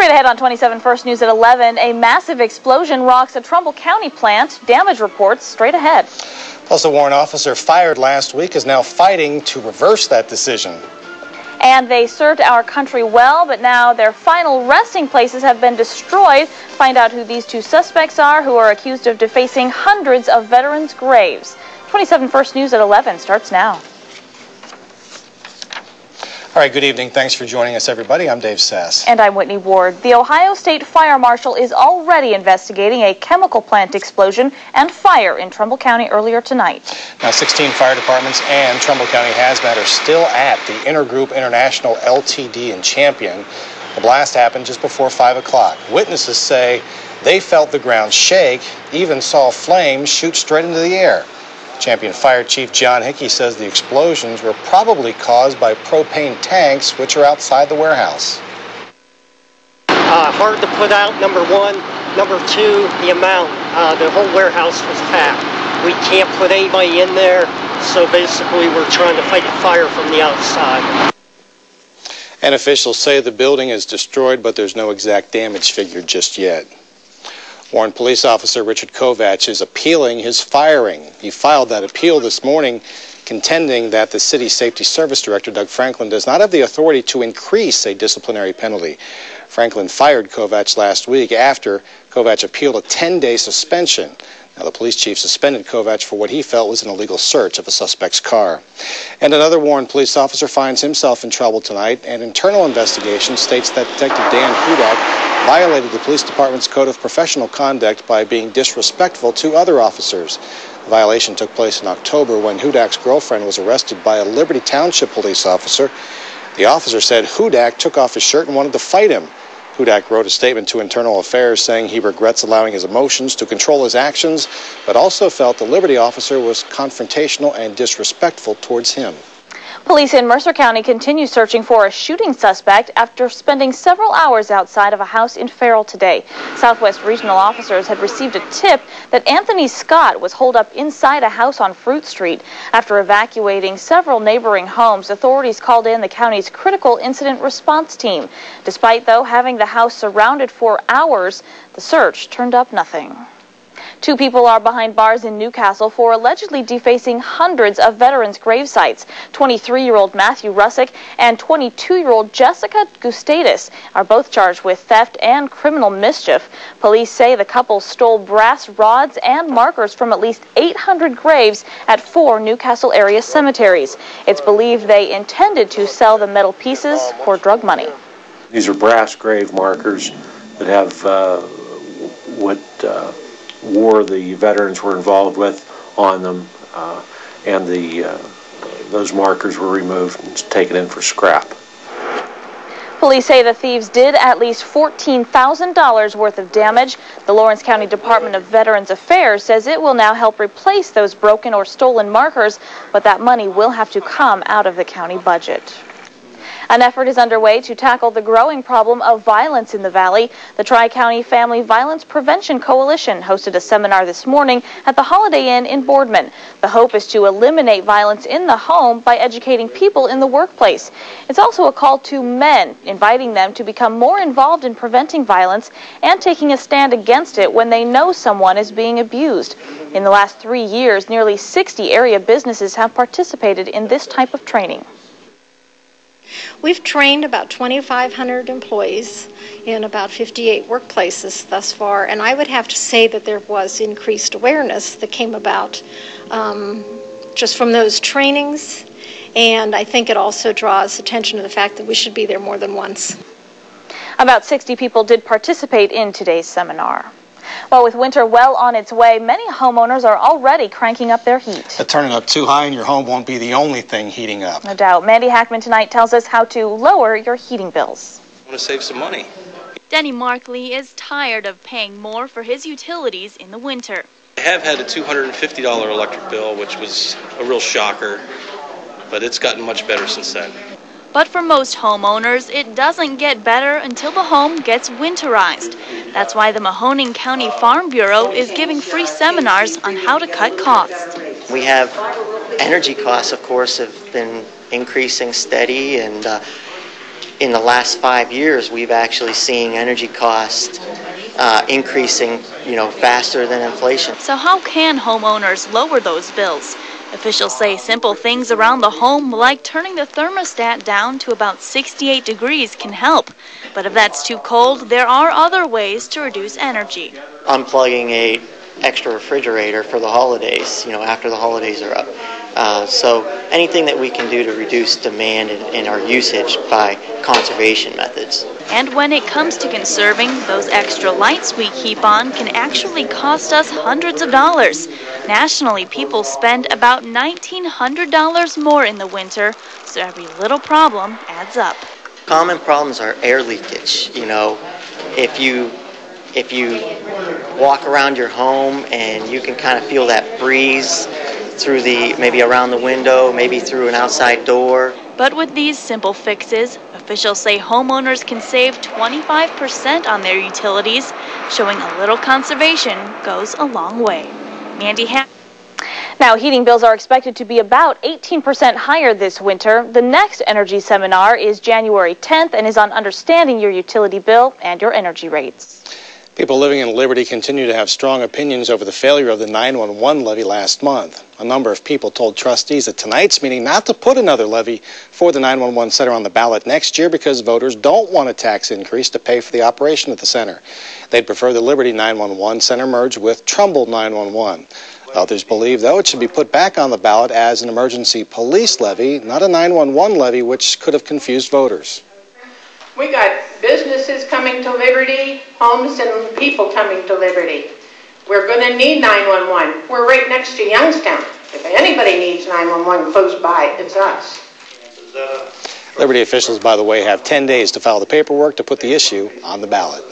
Straight ahead on 27 First News at 11, a massive explosion rocks a Trumbull County plant. Damage reports straight ahead. Plus, a Warren officer fired last week is now fighting to reverse that decision. And they served our country well, but now their final resting places have been destroyed. Find out who these two suspects are who are accused of defacing hundreds of veterans' graves. 27 First News at 11 starts now. All right, good evening. Thanks for joining us, everybody. I'm Dave Sass. And I'm Whitney Ward. The Ohio State Fire Marshal is already investigating a chemical plant explosion and fire in Trumbull County earlier tonight. Now, 16 fire departments and Trumbull County Hazmat are still at the Intergroup International LTD in Champion. The blast happened just before 5 o'clock. Witnesses say they felt the ground shake, even saw flames shoot straight into the air. Champion Fire Chief John Hickey says the explosions were probably caused by propane tanks, which are outside the warehouse. Hard to put out, number one. Number two, the amount. The whole warehouse was packed. We can't put anybody in there, so basically we're trying to fight the fire from the outside. And officials say the building is destroyed, but there's no exact damage figured just yet. Warren Police Officer Richard Kovach is appealing his firing. He filed that appeal this morning, contending that the City Safety Service Director, Doug Franklin, does not have the authority to increase a disciplinary penalty. Franklin fired Kovach last week after Kovach appealed a 10-day suspension. Now, the police chief suspended Kovach for what he felt was an illegal search of a suspect's car. And another Warren police officer finds himself in trouble tonight. An internal investigation states that Detective Dan Hudak violated the police department's code of professional conduct by being disrespectful to other officers. The violation took place in October when Hudak's girlfriend was arrested by a Liberty Township police officer. The officer said Hudak took off his shirt and wanted to fight him. Hudak wrote a statement to Internal Affairs saying he regrets allowing his emotions to control his actions, but also felt the Liberty officer was confrontational and disrespectful towards him. Police in Mercer County continue searching for a shooting suspect after spending several hours outside of a house in Farrell today. Southwest Regional officers had received a tip that Anthony Scott was holed up inside a house on Fruit Street. After evacuating several neighboring homes, authorities called in the county's critical incident response team. Despite, though, having the house surrounded for hours, the search turned up nothing. Two people are behind bars in Newcastle for allegedly defacing hundreds of veterans' grave sites. 23-year-old Matthew Russick and 22-year-old Jessica Gustatus are both charged with theft and criminal mischief. Police say the couple stole brass rods and markers from at least 800 graves at 4 Newcastle area cemeteries. It's believed they intended to sell the metal pieces for drug money. These are brass grave markers that have what war the veterans were involved with on them, and those markers were removed and taken in for scrap. Police say the thieves did at least $14,000 worth of damage. The Lawrence County Department of Veterans Affairs says it will now help replace those broken or stolen markers, but that money will have to come out of the county budget. An effort is underway to tackle the growing problem of violence in the Valley. The Tri-County Family Violence Prevention Coalition hosted a seminar this morning at the Holiday Inn in Boardman. The hope is to eliminate violence in the home by educating people in the workplace. It's also a call to men, inviting them to become more involved in preventing violence and taking a stand against it when they know someone is being abused. In the last 3 years, nearly 60 area businesses have participated in this type of training. We've trained about 2,500 employees in about 58 workplaces thus far, and I would have to say that there was increased awareness that came about just from those trainings, and I think it also draws attention to the fact that we should be there more than once. About 60 people did participate in today's seminar. Well, with winter well on its way, many homeowners are already cranking up their heat. Turning up too high in your home won't be the only thing heating up. No doubt. Mandy Hackman tonight tells us how to lower your heating bills. I want to save some money. Denny Markley is tired of paying more for his utilities in the winter. I have had a $250 electric bill, which was a real shocker, but it's gotten much better since then. But for most homeowners, it doesn't get better until the home gets winterized. That's why the Mahoning County Farm Bureau is giving free seminars on how to cut costs. We have energy costs, of course, have been increasing steady, and in the last 5 years, we've actually seen energy costs increasing, faster than inflation. So how can homeowners lower those bills? Officials say simple things around the home, like turning the thermostat down to about 68 degrees, can help. But if that's too cold, there are other ways to reduce energy. Unplugging a extra refrigerator for the holidays, after the holidays are up. So anything that we can do to reduce demand and our usage by conservation methods. And when it comes to conserving, those extra lights we keep on can actually cost us hundreds of dollars. Nationally, people spend about $1,900 more in the winter, so every little problem adds up. Common problems are air leakage. If you walk around your home and you can kind of feel that breeze through maybe around the window, maybe through an outside door. But with these simple fixes, officials say homeowners can save 25% on their utilities, showing a little conservation goes a long way. Mandy Now, heating bills are expected to be about 18% higher this winter. The next energy seminar is January 10th and is on understanding your utility bill and your energy rates. People living in Liberty continue to have strong opinions over the failure of the 911 levy last month. A number of people told trustees at tonight's meeting not to put another levy for the 911 center on the ballot next year because voters don't want a tax increase to pay for the operation of the center. They'd prefer the Liberty 911 center merge with Trumbull 911. Others believe, though, it should be put back on the ballot as an emergency police levy, not a 911 levy, which could have confused voters. We got businesses coming to Liberty, homes and people coming to Liberty. We're going to need 911. We're right next to Youngstown. If anybody needs 911 close by, it's us. Liberty officials, by the way, have 10 days to file the paperwork to put the issue on the ballot.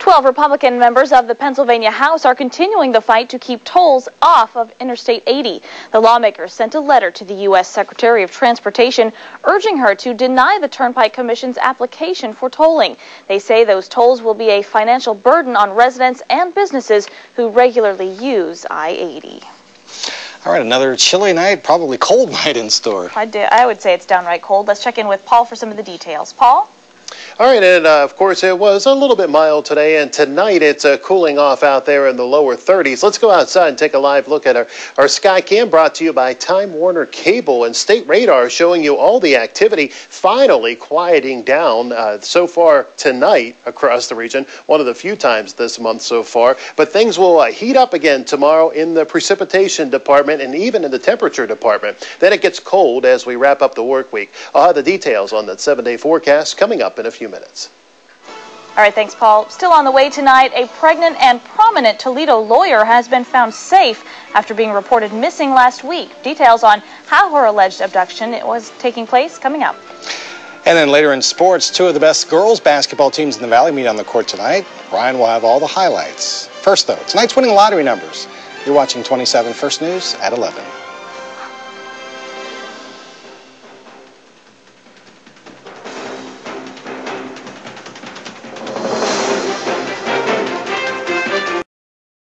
12 Republican members of the Pennsylvania House are continuing the fight to keep tolls off of Interstate 80. The lawmakers sent a letter to the U.S. Secretary of Transportation urging her to deny the Turnpike Commission's application for tolling. They say those tolls will be a financial burden on residents and businesses who regularly use I-80. All right, another chilly night, probably cold night in store. I would say it's downright cold. Let's check in with Paul for some of the details. Paul? All right, and of course it was a little bit mild today, and tonight it's cooling off out there in the lower 30s. Let's go outside and take a live look at our sky cam, brought to you by Time Warner Cable and State Radar, showing you all the activity finally quieting down so far tonight across the region. One of the few times this month so far, but things will heat up again tomorrow in the precipitation department and even in the temperature department. Then it gets cold as we wrap up the work week. I'll have the details on that 7-day forecast coming up in a few minutes. All right, thanks, Paul. Still on the way tonight, a pregnant and prominent Toledo lawyer has been found safe after being reported missing last week. Details on how her alleged abduction was taking place coming up. And then later in sports, two of the best girls basketball teams in the Valley meet on the court tonight. Ryan will have all the highlights. First, though, tonight's winning lottery numbers. You're watching 27 First News at 11.